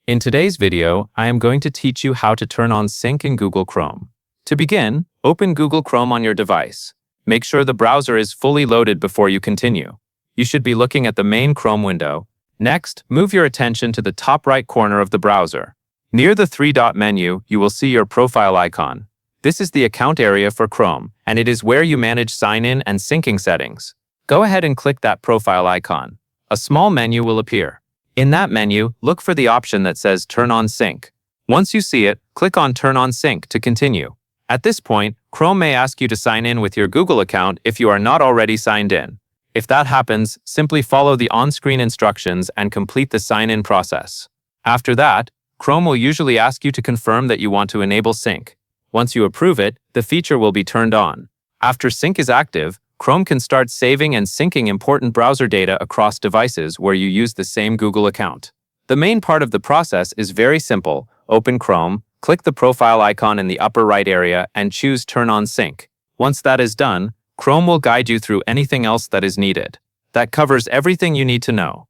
In today's video, I am going to teach you how to turn on sync in Google Chrome. To begin, open Google Chrome on your device. Make sure the browser is fully loaded before you continue. You should be looking at the main Chrome window. Next, move your attention to the top right corner of the browser. Near the three-dot menu, you will see your profile icon. This is the account area for Chrome, and it is where you manage sign-in and syncing settings. Go ahead and click that profile icon. A small menu will appear. In that menu, look for the option that says Turn on Sync. Once you see it, click on Turn on Sync to continue. At this point, Chrome may ask you to sign in with your Google account if you are not already signed in. If that happens, simply follow the on-screen instructions and complete the sign-in process. After that, Chrome will usually ask you to confirm that you want to enable sync. Once you approve it, the feature will be turned on. After sync is active, Chrome can start saving and syncing important browser data across devices where you use the same Google account. The main part of the process is very simple. Open Chrome, click the profile icon in the upper right area, and choose Turn on Sync. Once that is done, Chrome will guide you through anything else that is needed. That covers everything you need to know.